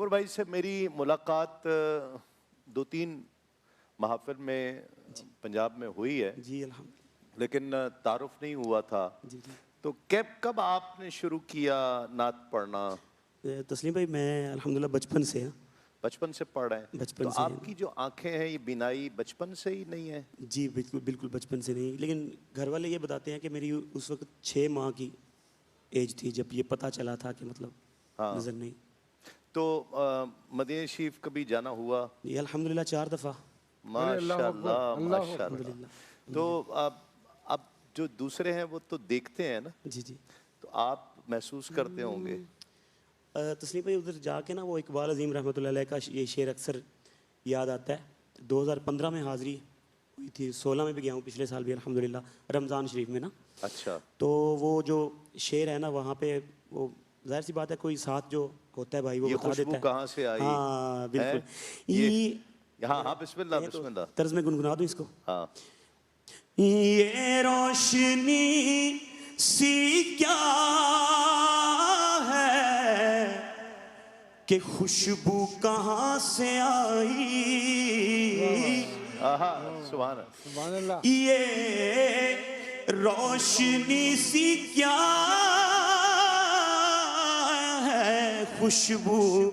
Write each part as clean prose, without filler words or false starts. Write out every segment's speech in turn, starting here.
تصور بھائی سے میری ملاقات 2-3 محافل میں پنجاب میں ہوئی ہے جی الحمدللہ، لیکن تعارف نہیں ہوا تھا. جی جی. تو کب آپ نے شروع کیا نعت پڑھنا؟ تسلیم بھائی میں الحمدللہ بچپن سے ہیں. بچپن سے پڑھ رہے ہیں؟ بچپن تو سے آپ کی جو آنکھیں ہیں یہ بینائی بچپن سے ہی نہیں ہے؟ جی بالکل بالکل بچپن سے نہیں، لیکن گھر والے یہ بتاتے ہیں کہ میری اس وقت 6 ماہ کی ایج تھی جب یہ پتہ چلا تھا کہ مطلب نظر نہیں. تو مدینہ شریف کبھی جانا ہوا؟ یہ الحمدللہ 4 دفعہ. ماشاءاللہ ماشاءاللہ. الحمدللہ. تو اب جو دوسرے ہیں وہ تو دیکھتے ہیں نا، جی جی. تو آپ محسوس کرتے ہوں گے. تسلیم بھائی ادھر جا کے نا وہ اقبال عظیم رحمۃ اللہ علیہ کا یہ شعر اکثر یاد آتا ہے. 2015 میں حاضری ہوئی تھی، 16 میں بھی گیا ہوں، پچھلے سال بھی الحمدللہ رمضان شریف میں نا. اچھا. تو وہ جو شعر ہے نا وہاں پہ وہ ظاہر سی بات ہے کوئی ساتھ جو ہوتا ہے بھائی وہ یہ بتا دیتا خوشبو ہے. کہاں سے آئی؟ ہاں بالکل. ہاں بسم اللہ بسم اللہ. طرز میں گنگنا دوں اس کو. ہاں. یہ روشنی سی کیا ہے کہ خوشبو کہاں سے آئی. سبحان اللہ. یہ روشنی سی کیا ہے خوشبو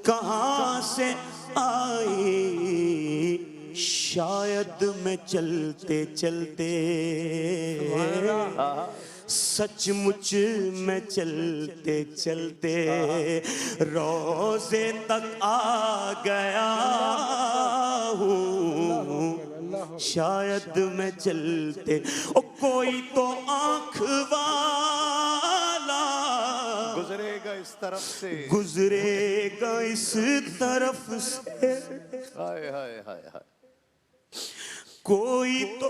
کہاں سے آئی. شاید میں چلتے چلتے سچ مچ میں چلتے چلتے روزے تک آ گیا ہوں. شاید میں چلتے کوئی تو آنکھ والا گزرے گا اس طرف سے، گزرے گا اس طرف سے. ہائے ہائے ہائے ہائے. کوئی تو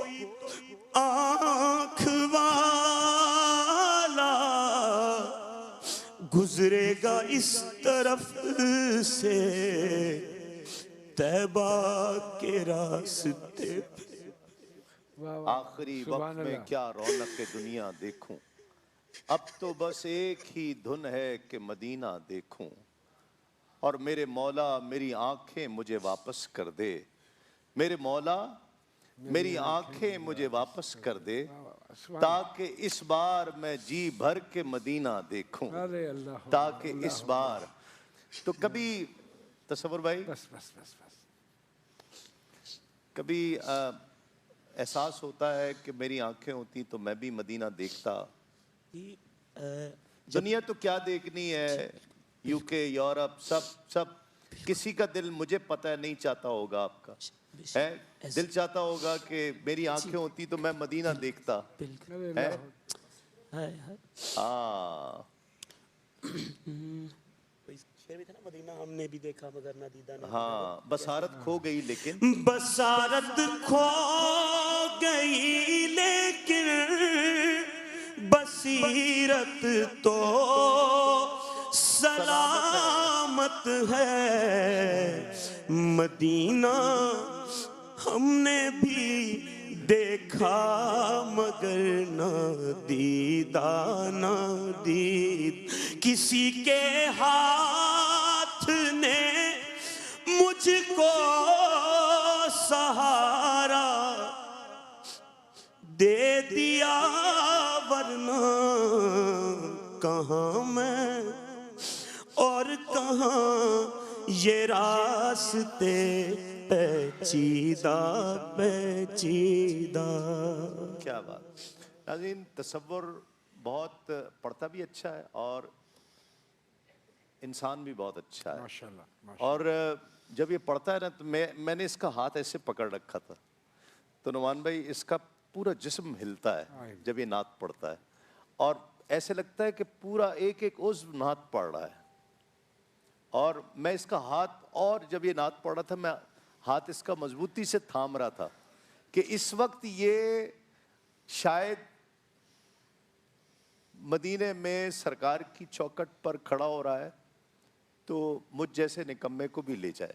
آنکھ والا گزرے گا اس طرف سے طیبہ کے راستے. آخری وقت میں کیا رونق دنیا دیکھوں، اب تو بس ایک ہی دھن ہے کہ مدینہ دیکھوں. اور میرے مولا میری آنکھیں مجھے واپس کر دے، میرے مولا میری آنکھیں مجھے واپس کر دے تاکہ اس بار میں جی بھر کے مدینہ دیکھوں. تاکہ اس بار. تو کبھی تصور بھائی کبھی احساس ہوتا ہے کہ میری آنکھیں ہوتی تو میں بھی مدینہ دیکھتا. دنیا تو کیا دیکھنی ہے، یو کے یورپ سب کسی کا دل مجھے پتہ ہے نہیں چاہتا ہوگا آپ کا ہے، دل چاہتا ہوگا کہ میری آنکھیں ہوتی تو میں مدینہ دیکھتا ہے. ہاں شعر بھی تھا نا مدینہ ہم نے بھی دیکھا مگر نہ دیدہ نہ. ہاں بصارت کھو گئی لیکن بصارت کھو گئی لیکن بصیرت تو سلامت ہے. مدینہ ہم نے بھی دیکھا مگر نہ دیدہ نہ دید. کسی کے ہاتھ نے مجھ کو سہارا دے دیا ورنہ کہاں میں اور کہاں یہ راستے پیچیدہ پیچیدہ. کیا بات. ناظرین تصور بہت پڑھتا بھی اچھا ہے اور انسان بھی بہت اچھا ہے. اور جب یہ پڑھتا ہے نا تو میں نے اس کا ہاتھ ایسے پکڑ رکھا تھا تو نعمان بھائی اس کا پورا جسم ہلتا ہے جب یہ نعت پڑھتا ہے اور ایسے لگتا ہے کہ پورا ایک ایک عضو نعت پڑھ رہا ہے. اور میں اس کا ہاتھ، اور جب یہ نعت پڑھ رہا تھا میں ہاتھ اس کا مضبوطی سے تھام رہا تھا کہ اس وقت یہ شاید مدینے میں سرکار کی چوکھٹ پر کھڑا ہو رہا ہے تو مجھ جیسے نکمے کو بھی لے جائے.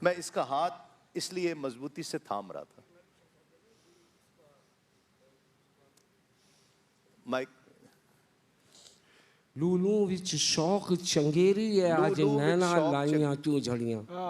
میں اس کا ہاتھ اس لیے مضبوطی سے تھام رہا تھا. مائک ਲੂਲੂ ਵਿੱਚ ਸ਼ੌਕ ਚੰਗੇਰੀ ਹੈ ਅੱਜ ਲੂਲੂ ਵਿੱਚ ਨੈਣਾ ਸ਼ੌਕ ਲਾਈਆਂ ਕਿਉਂ ਝੜੀਆਂ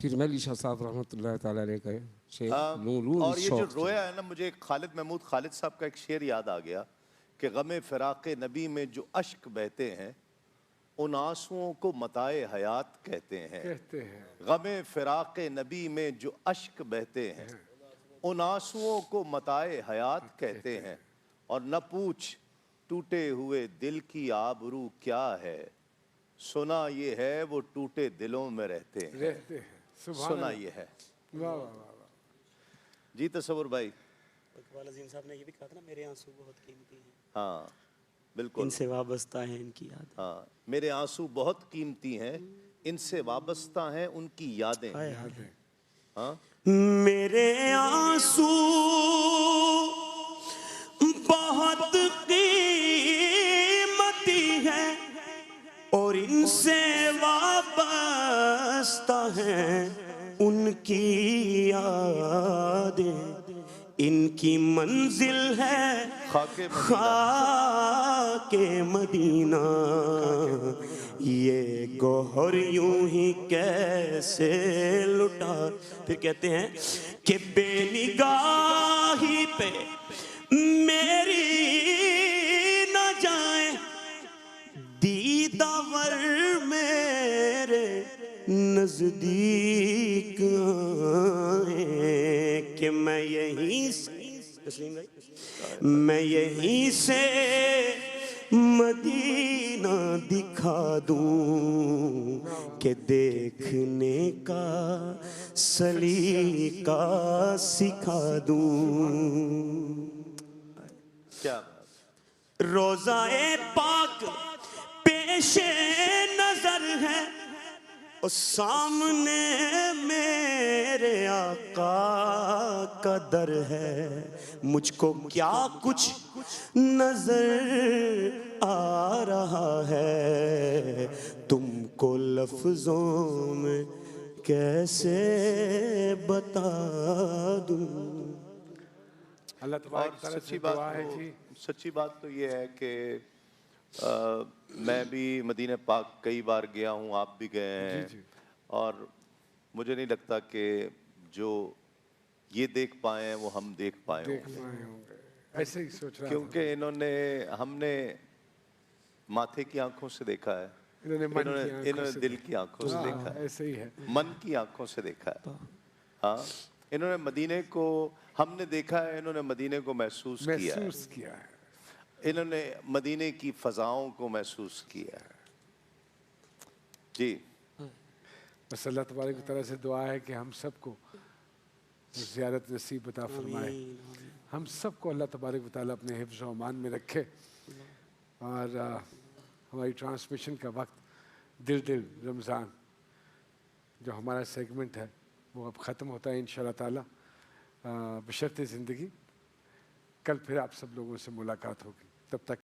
پھر ملی شاہ صاحب رحمۃ اللہ تعالیٰ علیہ کا شعر لولو اور یہ جو شوق رویا ہے نا، مجھے ایک خالد محمود خالد صاحب کا ایک شعر یاد آ گیا کہ غم فراق نبی میں جو اشک بہتے ہیں ان آنسوؤں کو متاع حیات کہتے ہیں. غم فراق نبی میں جو اشک بہتے ہیں ان آنسوؤں کو متاع حیات کہتے ہیں. اور نہ پوچھ ٹوٹے ہوئے دل کی آبرو کیا ہے، سنا یہ ہے وہ ٹوٹے دلوں میں رہتے ہیں. سنا یہ ہے. جی تصور بھائی. اقبال عظیم صاحب نے یہ بھی کہا تھا نا، میرے آنسو بہت قیمتی ہیں. ہاں بالکل. ان سے وابستہ ہیں ان کی یاد. ہاں میرے آنسو بہت قیمتی ہیں، ان سے وابستہ ہیں ان کی یادیں. ہاں میرے آنسو بہت قیمتی ہیں اور ان سے وابستہ ہیں ان کی یادیں. ان کی منزل ہے خاک مدینہ، یہ گوہر یوں ہی کیسے لٹا. پھر کہتے ہیں کہ بے نگاہی پہ میری نہ جائیں، دیدہ ور میرے نزدیک آئیں کہ میں یہیں سے مدینہ دکھا دوں کہ دیکھنے کا سلیقہ سکھا دوں. کیا روضہ پاک پیش نظر ہے اور سامنے میرے آقا کا در ہے. مجھ کو کیا کچھ نظر آ رہا ہے، تم کو لفظوں میں کیسے بتا دوں. اللہ تبارک تعالیٰ سے دعا ہے جی. سچی بات تو یہ ہے کہ میں بھی مدینہ پاک کئی بار گیا ہوں، آپ بھی گئے ہیں، اور مجھے نہیں لگتا کہ جو یہ دیکھ پائے ہیں وہ ہم دیکھ پائے ہوں. ایسے ہی سوچ رہا ہوں. کیونکہ ہم نے ماتھے کی آنکھوں سے دیکھا ہے، انہوں نے دل کی آنکھوں سے دیکھا ہے، ایسے ہی ہے، من کی آنکھوں سے دیکھا ہے. ہاں انہوں نے مدینے کو ہم نے دیکھا ہے، انہوں نے مدینے کو محسوس کیا ہے، انہوں نے مدینے کی فضاؤں کو محسوس کیا ہے. جی بس اللہ تبارک و تعالیٰ سے دعا ہے کہ ہم سب کو زیارت نصیب عطا فرمائے. ہم سب کو اللہ تبارک و تعالیٰ اپنے حفظ و امان میں رکھے. اور ہماری ٹرانسمیشن کا وقت دل رمضان جو ہمارا سیگمنٹ ہے وہ اب ختم ہوتا ہے انشاءاللہ تعالیٰ. بشرط زندگی کل پھر آپ سب لوگوں سے ملاقات ہوگی. تب تک